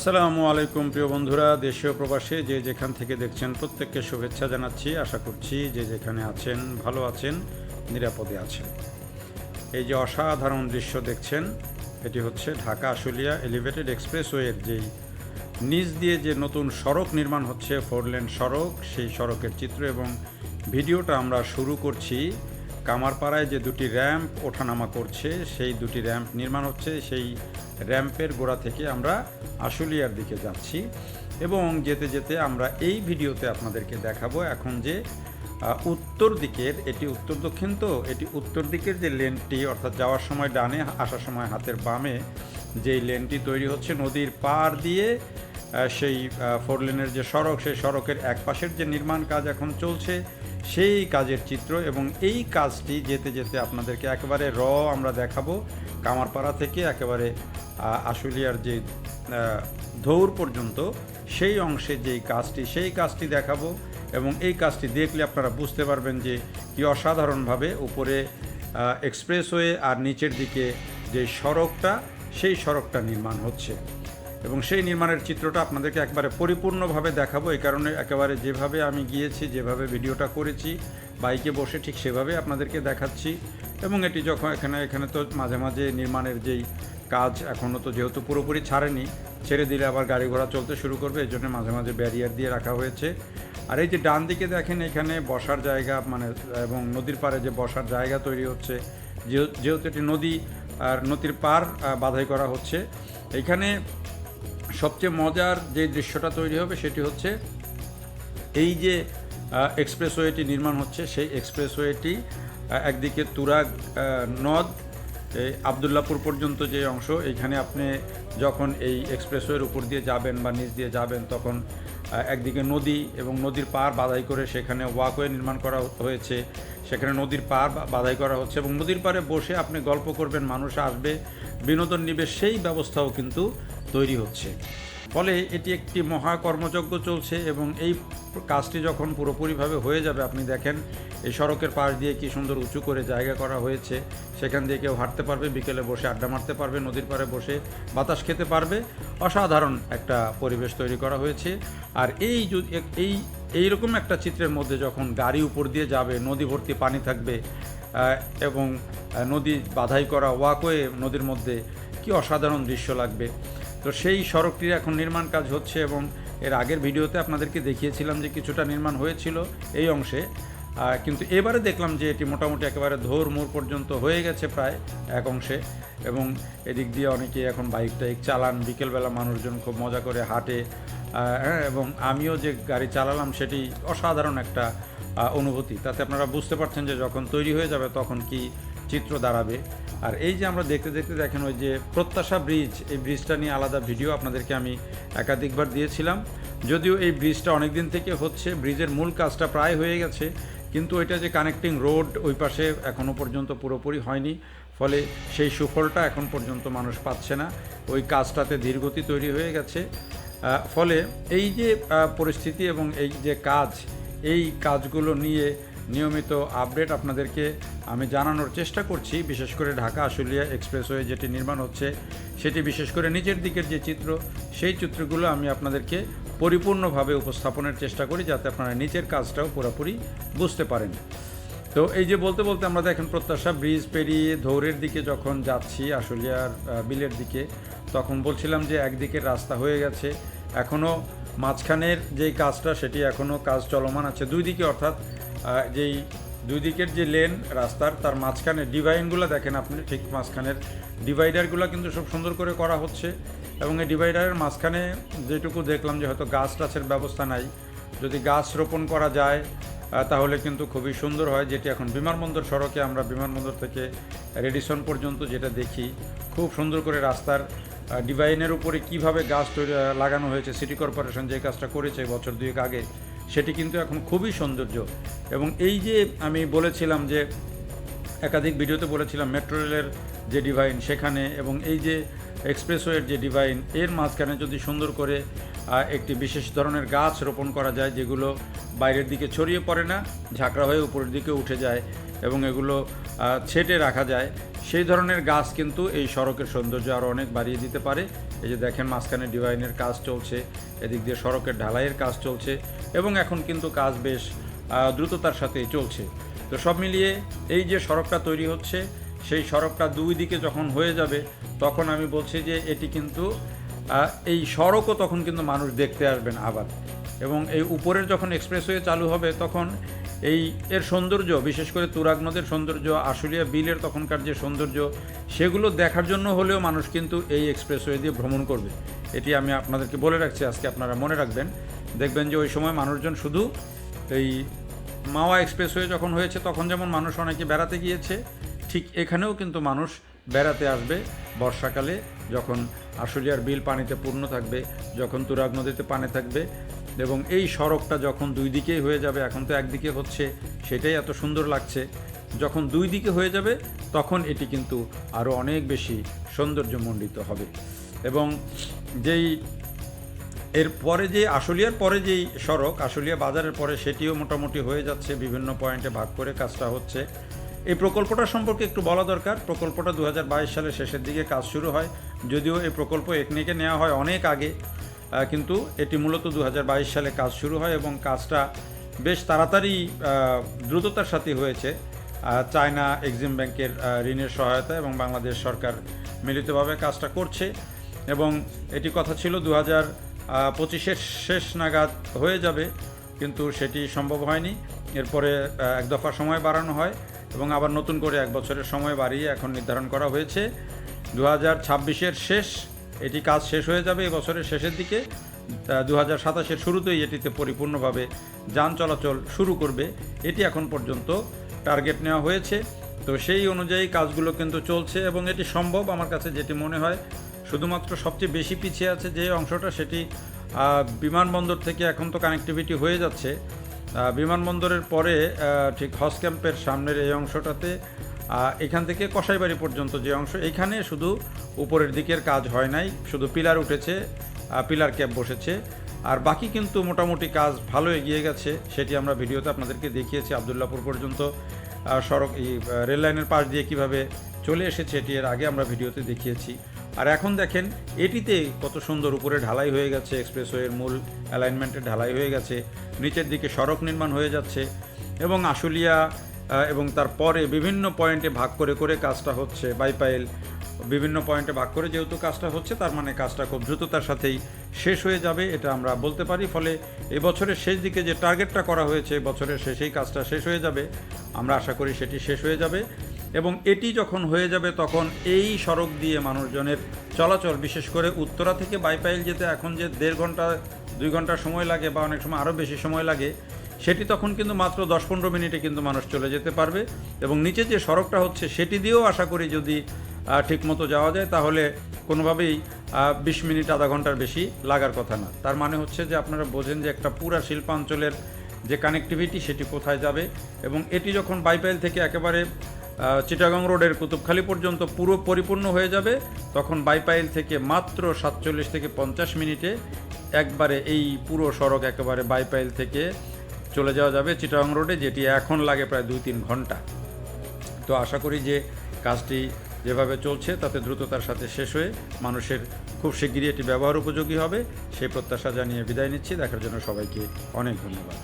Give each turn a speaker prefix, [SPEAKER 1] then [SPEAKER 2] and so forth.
[SPEAKER 1] আসসালামু আলাইকুম প্রিয় বন্ধুরা, দেশীয় প্রবাসী যে যেখান থেকে দেখছেন প্রত্যেককে শুভেচ্ছা জানাচ্ছি। আশা করছি যে যেখানে আছেন ভালো আছেন, নিরাপদে আছেন। এই যে অসাধারণ দৃশ্য দেখছেন, এটি হচ্ছে ঢাকা আশুলিয়া এলিভেটেড এক্সপ্রেসওয়ের যেই নিচ দিয়ে যে নতুন সড়ক নির্মাণ হচ্ছে, 4 লেন সড়ক, সেই সড়কের চিত্র এবং ভিডিওটা আমরা শুরু করছি। কামারপাড়ায় যে দুটি র্যাম্প ওঠানামা করছে, সেই দুটি র্যাম্প নির্মাণ হচ্ছে, সেই র্যাম্পের গোড়া থেকে আমরা আশুলিয়ার দিকে যাচ্ছি এবং যেতে যেতে আমরা এই ভিডিওতে আপনাদেরকে দেখাবো এখন যে উত্তর দিকের, এটি উত্তর দক্ষিণ, তো এটি উত্তর দিকের যে লেনটি, অর্থাৎ যাওয়ার সময় ডানে, আসার সময় হাতের বামে যেই লেনটি তৈরি হচ্ছে নদীর পাড় দিয়ে, সেই 4 লেনের যে সড়ক, সেই সড়কের এক পাশের যে নির্মাণ কাজ এখন চলছে, সেই কাজের চিত্র। এবং এই কাজটি যেতে যেতে আপনাদেরকে একেবারে আমরা দেখাবো কামারপাড়া থেকে একেবারে আশুলিয়ার যে ধৌর পর্যন্ত সেই অংশে যেই কাজটি, সেই কাজটি দেখাবো। এবং এই কাজটি দেখলে আপনারা বুঝতে পারবেন যে কি অসাধারণভাবে উপরে এক্সপ্রেসওয়ে আর নিচের দিকে যে সড়কটা, সেই সড়কটা নির্মাণ হচ্ছে। এবং সেই নির্মাণের চিত্রটা আপনাদেরকে একবারে পরিপূর্ণভাবে দেখাবো। এই কারণে একেবারে যেভাবে আমি গিয়েছি, যেভাবে ভিডিওটা করেছি বাইকে বসে, ঠিক সেভাবে আপনাদেরকে দেখাচ্ছি। এবং এটি যখন এখানে তো মাঝে মাঝে নির্মাণের যেই কাজ এখনও তো যেহেতু পুরোপুরি ছাড়েনি, ছেড়ে দিলে আবার গাড়ি ঘোড়া চলতে শুরু করবে, এই জন্য মাঝে মাঝে ব্যারিয়ার দিয়ে রাখা হয়েছে। আর এই যে ডান দিকে দেখেন, এখানে বসার জায়গা, মানে এবং নদীর পাড়ে যে বসার জায়গা তৈরি হচ্ছে, যেহেতু এটি নদী আর নদীর পাড় বাধাই করা হচ্ছে। এখানে সবচেয়ে মজার যে দৃশ্যটা তৈরি হবে সেটি হচ্ছে এই যে এক্সপ্রেসওয়েটি নির্মাণ হচ্ছে, সেই এক্সপ্রেসওয়েটি একদিকে তুরাগ নদ আবদুল্লাপুর পর্যন্ত যে অংশ, এইখানে আপনি যখন এই এক্সপ্রেসওয়ের উপর দিয়ে যাবেন বা নিচ দিয়ে যাবেন, তখন একদিকে নদী এবং নদীর পাড় বাধাই করে সেখানে ওয়াকওয়ে নির্মাণ করা হয়েছে, সেখানে নদীর পাড় বাধাই করা হচ্ছে এবং নদীর পাড়ে বসে আপনি গল্প করবেন, মানুষ আসবে, বিনোদন নিবে, সেই ব্যবস্থাও কিন্তু তৈরি হচ্ছে। ফলে এটি একটি মহা কর্মযজ্ঞ চলছে। এবং এই কাজটি যখন পুরোপুরিভাবে হয়ে যাবে, আপনি দেখেন এই সড়কের পাশ দিয়ে কি সুন্দর উঁচু করে জায়গা করা হয়েছে, সেখান দিয়ে কেউ হাঁটতে পারবে, বিকেলে বসে আড্ডা মারতে পারবে, নদীর পাড়ে বসে বাতাস খেতে পারবে। অসাধারণ একটা পরিবেশ তৈরি করা হয়েছে। আর এইরকম একটা চিত্রের মধ্যে যখন গাড়ি উপর দিয়ে যাবে, নদী ভর্তি পানি থাকবে এবং নদী বাধাই করা ওয়াকওয়ে নদীর মধ্যে, কি অসাধারণ দৃশ্য লাগবে। তো সেই সড়কটির এখন নির্মাণ কাজ হচ্ছে এবং এর আগের ভিডিওতে আপনাদেরকে দেখিয়েছিলাম যে কিছুটা নির্মাণ হয়েছিল এই অংশে, কিন্তু এবারে দেখলাম যে এটি মোটামুটি একেবারে ধৌর মোড় পর্যন্ত হয়ে গেছে প্রায় এক অংশে। এবং এদিক দিয়ে অনেকেই এখন বাইক চালান, বিকেলবেলা মানুষজন খুব মজা করে হাঁটে। এবং আমিও যে গাড়ি চালালাম, সেটি অসাধারণ একটা অনুভূতি। তাতে আপনারা বুঝতে পারছেন যে যখন তৈরি হয়ে যাবে তখন কি চিত্র দাঁড়াবে। আর এই যে আমরা দেখতে দেখতে দেখেন ওই যে প্রত্যাশা ব্রিজ, এই ব্রিজটা নিয়ে আলাদা ভিডিও আপনাদেরকে আমি একাধিকবার দিয়েছিলাম। যদিও এই ব্রিজটা অনেক দিন থেকে হচ্ছে, ব্রিজের মূল কাজটা প্রায় হয়ে গেছে, কিন্তু ওইটা যে কানেক্টিং রোড ওই পাশে এখনও পর্যন্ত পুরোপুরি হয়নি। ফলে সেই সুফলটা এখন পর্যন্ত মানুষ পাচ্ছে না। ওই কাজটাতে ধীরগতি তৈরি হয়ে গেছে। ফলে এই যে পরিস্থিতি এবং এই যে কাজ, এই কাজগুলো নিয়ে নিয়মিত আপডেট আপনাদেরকে আমি জানানোর চেষ্টা করছি। বিশেষ করে ঢাকা আশুলিয়া এক্সপ্রেসওয়ে যেটি নির্মাণ হচ্ছে, সেটি বিশেষ করে নিচের দিকের যে চিত্র, সেই চিত্রগুলো আমি আপনাদেরকে পরিপূর্ণভাবে উপস্থাপনের চেষ্টা করি, যাতে আপনারা নিচের কাজটাও পুরোপুরি বুঝতে পারেন। তো এই যে বলতে বলতে আমরা দেখেন প্রত্যাশা ব্রিজ পেরিয়ে ধৌরের দিকে যখন যাচ্ছি, আশুলিয়ার বিলের দিকে, তখন বলছিলাম যে একদিকের রাস্তা হয়ে গেছে, এখনও মাঝখানের যেই কাজটা, সেটি এখনও কাজ চলমান আছে দুই দিকে। অর্থাৎ যেই দুই দিকের যে লেন রাস্তার, তার মাঝখানে ডিভাইনগুলো দেখেন আপনি, ঠিক মাঝখানের ডিভাইডারগুলো কিন্তু সব সুন্দর করে করা হচ্ছে। এবং এই ডিভাইডারের মাঝখানে যেটুকু দেখলাম যে হয়তো গাছ টাছের ব্যবস্থা নাই, যদি গাছ রোপণ করা যায় তাহলে কিন্তু খুবই সুন্দর হয়। যেটি এখন বিমানবন্দর সড়কে, আমরা বিমানবন্দর থেকে রেডিসন পর্যন্ত যেটা দেখি, খুব সুন্দর করে রাস্তার ডিভাইনের উপরে কিভাবে গাছ লাগানো হয়েছে, সিটি কর্পোরেশন যে কাজটা করেছে বছর দুয়েক আগে, সেটি কিন্তু এখন খুবই সৌন্দর্য। এবং এই যে আমি বলেছিলাম যে একাধিক ভিডিওতে বলেছিলাম মেট্রো রেলের যে ডিভাইন সেখানে, এবং এই যে এক্সপ্রেসওয়ের যে ডিভাইন, এর মাঝখানে যদি সুন্দর করে একটি বিশেষ ধরনের গাছ রোপণ করা যায়, যেগুলো বাইরের দিকে ছড়িয়ে পড়ে না, ঝাঁকড়া হয়ে উপরের দিকে উঠে যায় এবং এগুলো ছেটে রাখা যায়, সেই ধরনের গাছ কিন্তু এই সড়কের সৌন্দর্য আরও অনেক বাড়িয়ে দিতে পারে। এই যে দেখেন মাঝখানে ডিভাইনের কাজ চলছে, এদিক দিয়ে সড়কের ঢালাইয়ের কাজ চলছে এবং এখন কিন্তু কাজ বেশ দ্রুততার সাথেই চলছে। তো সব মিলিয়ে এই যে সড়কটা তৈরি হচ্ছে, সেই সড়কটা দুই দিকে যখন হয়ে যাবে তখন আমি বলছি যে এটি কিন্তু এই সড়কও তখন কিন্তু মানুষ দেখতে আসবেন আবার। এবং এই উপরের যখন এক্সপ্রেসওয়ে চালু হবে তখন এর সৌন্দর্য, বিশেষ করে তুরাগ নদের সৌন্দর্য, আশুলিয়া বিলের তখনকার যে সৌন্দর্য, সেগুলো দেখার জন্য হলেও মানুষ কিন্তু এই এক্সপ্রেসওয়ে দিয়ে ভ্রমণ করবে। এটি আমি আপনাদেরকে বলে রাখছি, আজকে আপনারা মনে রাখবেন। দেখবেন যে ওই সময় মানুষজন শুধু এই মাওয়া এক্সপ্রেসওয়ে যখন হয়েছে তখন যেমন মানুষ অনেকে বেড়াতে গিয়েছে, ঠিক এখানেও কিন্তু মানুষ বেড়াতে আসবে বর্ষাকালে, যখন আশুলিয়ার বিল পানিতে পূর্ণ থাকবে, যখন তুরাগ নদীতে পানি থাকবে এবং এই সড়কটা যখন দুই দিকেই হয়ে যাবে। এখন তো একদিকে হচ্ছে, সেটাই এত সুন্দর লাগছে। যখন দুই দিকে হয়ে যাবে তখন এটি কিন্তু আরও অনেক বেশি সৌন্দর্যমণ্ডিত হবে। এবং এর পরে যে আশুলিয়ার পরে যেই সড়ক, আশুলিয়া বাজারের পরে, সেটিও মোটামুটি হয়ে যাচ্ছে, বিভিন্ন পয়েন্টে ভাগ করে কাজটা হচ্ছে। এই প্রকল্পটা সম্পর্কে একটু বলা দরকার। প্রকল্পটা 2022 সালের শেষের দিকে কাজ শুরু হয়, যদিও এই প্রকল্প একনেকে নেওয়া হয় অনেক আগে, কিন্তু এটি মূলত 2022 সালে কাজ শুরু হয় এবং কাজটা বেশ তাড়াতাড়ি দ্রুততার সাথে হয়েছে। চায়না এক্সিম ব্যাংকের ঋণের সহায়তা এবং বাংলাদেশ সরকার মিলিতভাবে কাজটা করছে এবং এটি কথা ছিল 2025-এর শেষ নাগাদ হয়ে যাবে, কিন্তু সেটি সম্ভব হয়নি। এরপরে এক দফা সময় বাড়ানো হয় এবং আবার নতুন করে এক বছরের সময় বাড়িয়ে এখন নির্ধারণ করা হয়েছে 2026-এর শেষ এটি কাজ শেষ হয়ে যাবে। এই বছরের শেষের দিকে 2027-এর শুরুতেই এটিতে পরিপূর্ণভাবে যান চলাচল শুরু করবে। এটি এখন পর্যন্ত টার্গেট নেওয়া হয়েছে। তো সেই অনুযায়ী কাজগুলো কিন্তু চলছে এবং এটি সম্ভব। আমার কাছে যেটি মনে হয়, শুধুমাত্র সবচেয়ে বেশি পিছিয়ে আছে যে অংশটা, সেটি বিমানবন্দর থেকে এখন তো কানেক্টিভিটি হয়ে যাচ্ছে। বিমানবন্দরের পরে ঠিক হজ ক্যাম্পের সামনের এই অংশটাতে, এখান থেকে কসাইবাড়ি পর্যন্ত যে অংশ, এখানে শুধু উপরের দিকের কাজ হয় নাই, শুধু পিলার উঠেছে, পিলার ক্যাপ বসেছে, আর বাকি কিন্তু মোটামুটি কাজ ভালো এগিয়ে গেছে। সেটি আমরা ভিডিওতে আপনাদেরকে দেখিয়েছি। আবদুল্লাপুর পর্যন্ত সড়ক, এই রেল লাইনের পাশ দিয়ে কীভাবে চলে এসেছে, এটি এর আগে আমরা ভিডিওতে দেখিয়েছি। আর এখন দেখেন এটিতে কত সুন্দর উপরে ঢালাই হয়ে গেছে, এক্সপ্রেসওয়ের মূল অ্যালাইনমেন্টে ঢালাই হয়ে গেছে, নিচের দিকে সড়ক নির্মাণ হয়ে যাচ্ছে এবং আশুলিয়া এবং তারপরে বিভিন্ন পয়েন্টে ভাগ করে করে কাজটা হচ্ছে। বাইপাইল বিভিন্ন পয়েন্টে ভাগ করে যেহেতু কাজটা হচ্ছে, তার মানে কাজটা খুব দ্রুততার সাথেই শেষ হয়ে যাবে, এটা আমরা বলতে পারি। ফলে এই বছরের শেষ দিকে যে টার্গেটটা করা হয়েছে, বছরের শেষেই কাজটা শেষ হয়ে যাবে। আমরা আশা করি সেটি শেষ হয়ে যাবে এবং এটি যখন হয়ে যাবে তখন এই সড়ক দিয়ে মানুষজনের চলাচল, বিশেষ করে উত্তরা থেকে বাইপাইল যেতে এখন যে 1.5 ঘন্টা 2 ঘন্টা সময় লাগে বা অনেক সময় আরও বেশি সময় লাগে, সেটি তখন কিন্তু মাত্র 10-15 মিনিটে কিন্তু মানুষ চলে যেতে পারবে। এবং নিচে যে সড়কটা হচ্ছে সেটি দিয়েও আশা করি যদি ঠিকমতো যাওয়া যায় তাহলে কোনোভাবেই 20 মিনিট আধা ঘন্টার বেশি লাগার কথা না। তার মানে হচ্ছে যে আপনারা বোঝেন যে একটা পুরা শিল্পাঞ্চলের যে কানেক্টিভিটি সেটি কোথায় যাবে। এবং এটি যখন বাইপাইল থেকে একেবারে চিটাগাং রোডের কুতুবখালী পর্যন্ত পুরো পরিপূর্ণ হয়ে যাবে, তখন বাইপাইল থেকে মাত্র 47 থেকে 50 মিনিটে একবারে এই পুরো সড়ক একেবারে বাইপাইল থেকে চলে যাওয়া যাবে চিটাগাং রোডে, যেটি এখন লাগে প্রায় 2-3 ঘন্টা। তো আশা করি যে কাজটি যেভাবে চলছে তাতে দ্রুততার সাথে শেষ হয়ে মানুষের খুব শিগগিরই এটি ব্যবহার উপযোগী হবে, সেই প্রত্যাশা জানিয়ে বিদায় নিচ্ছি। দেখার জন্য সবাইকে অনেক ধন্যবাদ।